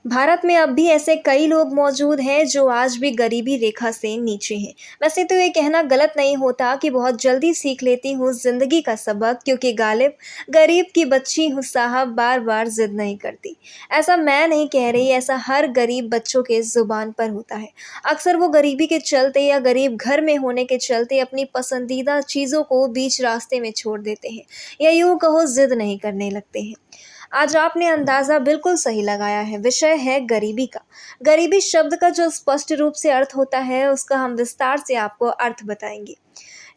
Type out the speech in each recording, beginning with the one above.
भारत में अब भी ऐसे कई लोग मौजूद हैं जो आज भी गरीबी रेखा से नीचे हैं। वैसे तो ये कहना गलत नहीं होता कि बहुत जल्दी सीख लेती हूँ जिंदगी का सबक, क्योंकि गालिब गरीब की बच्ची हूँ साहब, बार बार जिद नहीं करती। ऐसा मैं नहीं कह रही, ऐसा हर गरीब बच्चों के जुबान पर होता है। अक्सर वो गरीबी के चलते या गरीब घर में होने के चलते अपनी पसंदीदा चीज़ों को बीच रास्ते में छोड़ देते हैं, या यूँ कहो जिद नहीं करने लगते हैं। आज आपने अंदाज़ा बिल्कुल सही लगाया है, विषय है गरीबी का। गरीबी शब्द का जो स्पष्ट रूप से अर्थ होता है, उसका हम विस्तार से आपको अर्थ बताएँगे।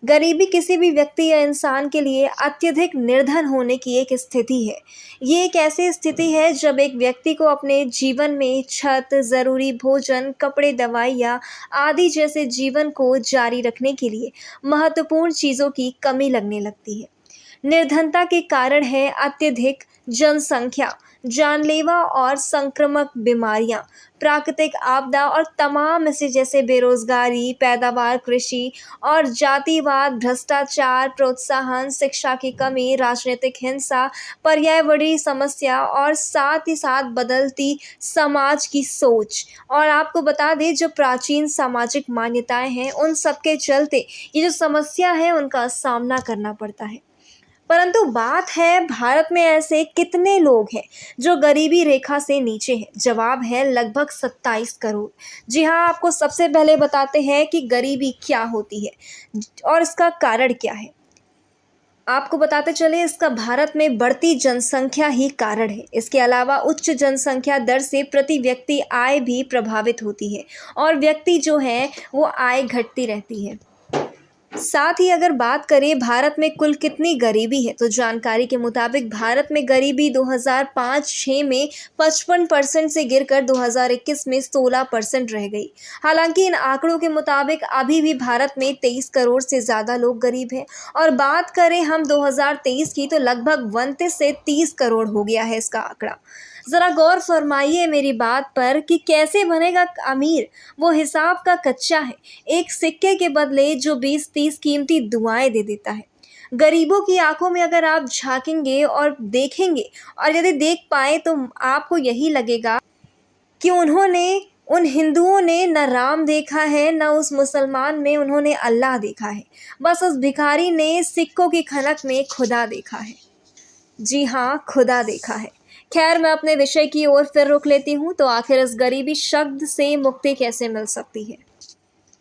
गरीबी किसी भी व्यक्ति या इंसान के लिए अत्यधिक निर्धन होने की एक स्थिति है। ये एक ऐसी स्थिति है जब एक व्यक्ति को अपने जीवन में छत, ज़रूरी भोजन, कपड़े, दवाइयाँ आदि जैसे जीवन को जारी रखने के लिए महत्वपूर्ण चीज़ों की कमी लगने लगती है। निर्धनता के कारण है अत्यधिक जनसंख्या, जानलेवा और संक्रामक बीमारियां, प्राकृतिक आपदा और तमाम ऐसे जैसे बेरोजगारी, पैदावार कृषि और जातिवाद, भ्रष्टाचार, प्रोत्साहन, शिक्षा की कमी, राजनीतिक हिंसा, पर्यावरणीय समस्या और साथ ही साथ बदलती समाज की सोच। और आपको बता दें, जो प्राचीन सामाजिक मान्यताएं हैं, उन सब के चलते ये जो समस्या है उनका सामना करना पड़ता है। परंतु बात है, भारत में ऐसे कितने लोग हैं जो गरीबी रेखा से नीचे हैं? जवाब है लगभग 27 करोड़। जी हाँ, आपको सबसे पहले बताते हैं कि गरीबी क्या होती है और इसका कारण क्या है। आपको बताते चले, इसका भारत में बढ़ती जनसंख्या ही कारण है। इसके अलावा उच्च जनसंख्या दर से प्रति व्यक्ति आय भी प्रभावित होती है और व्यक्ति जो है वो आय घटती रहती है। साथ ही अगर बात करें भारत में कुल कितनी गरीबी है, तो जानकारी के मुताबिक भारत में गरीबी 2005-06 में 55% से गिरकर 2021 में 16% रह गई। हालांकि इन आंकड़ों के मुताबिक अभी भी भारत में 23 करोड़ से ज़्यादा लोग गरीब हैं। और बात करें हम 2023 की, तो लगभग 29 से 30 करोड़ हो गया है इसका आंकड़ा। ज़रा गौर फरमाइए मेरी बात पर कि कैसे बनेगा अमीर। वो हिसाब का कच्चा है, एक सिक्के के बदले जो 20-30 कीमती दुआएं दे देता है। गरीबों की आंखों में अगर आप झांकेंगे और देखेंगे, और यदि देख पाए, तो आपको यही लगेगा कि उन हिंदुओं ने न राम देखा है, न उस मुसलमान में उन्होंने अल्लाह देखा है। बस उस भिखारी ने सिक्कों की खनक में खुदा देखा है। जी हाँ, खुदा देखा है। खैर, मैं अपने विषय की ओर फिर रुख लेती हूँ, तो आखिर इस गरीबी शब्द से मुक्ति कैसे मिल सकती है?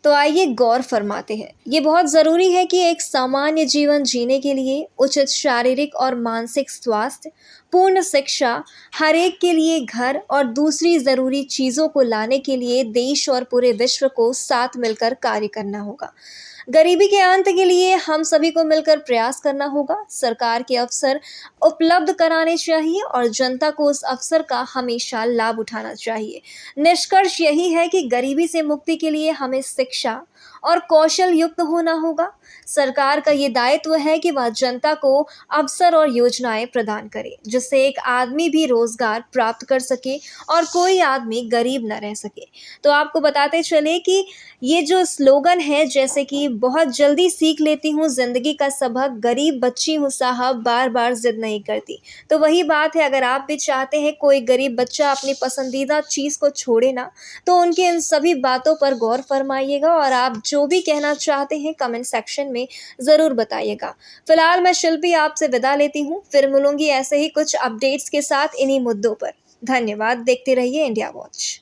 तो आइए गौर फरमाते हैं। ये बहुत ज़रूरी है कि एक सामान्य जीवन जीने के लिए उचित शारीरिक और मानसिक स्वास्थ्य, पूर्ण शिक्षा, हर एक के लिए घर और दूसरी ज़रूरी चीज़ों को लाने के लिए देश और पूरे विश्व को साथ मिलकर कार्य करना होगा। गरीबी के अंत के लिए हम सभी को मिलकर प्रयास करना होगा। सरकार के अवसर उपलब्ध कराने चाहिए और जनता को उस अवसर का हमेशा लाभ उठाना चाहिए। निष्कर्ष यही है कि गरीबी से मुक्ति के लिए हमें शिक्षा और कौशल युक्त होना होगा। सरकार का ये दायित्व है कि वह जनता को अवसर और योजनाएं प्रदान करे, जिससे एक आदमी भी रोजगार प्राप्त कर सके और कोई आदमी गरीब न रह सके। तो आपको बताते चले कि ये जो स्लोगन है, जैसे कि बहुत जल्दी सीख लेती हूँ जिंदगी का सबक, गरीब बच्ची हूँ साहब, बार बार जिद नहीं करती। तो वही बात है, अगर आप भी चाहते हैं कोई गरीब बच्चा अपनी पसंदीदा चीज़ को छोड़े ना, तो उनकी इन सभी बातों पर गौर फरमाइएगा और आप जो भी कहना चाहते हैं कमेंट सेक्शन में ज़रूर बताइएगा। फिलहाल मैं शिल्पी आपसे विदा लेती हूँ, फिर मिलूंगी ऐसे ही कुछ अपडेट्स के साथ इन्हीं मुद्दों पर। धन्यवाद, देखते रहिए इंडिया वॉच।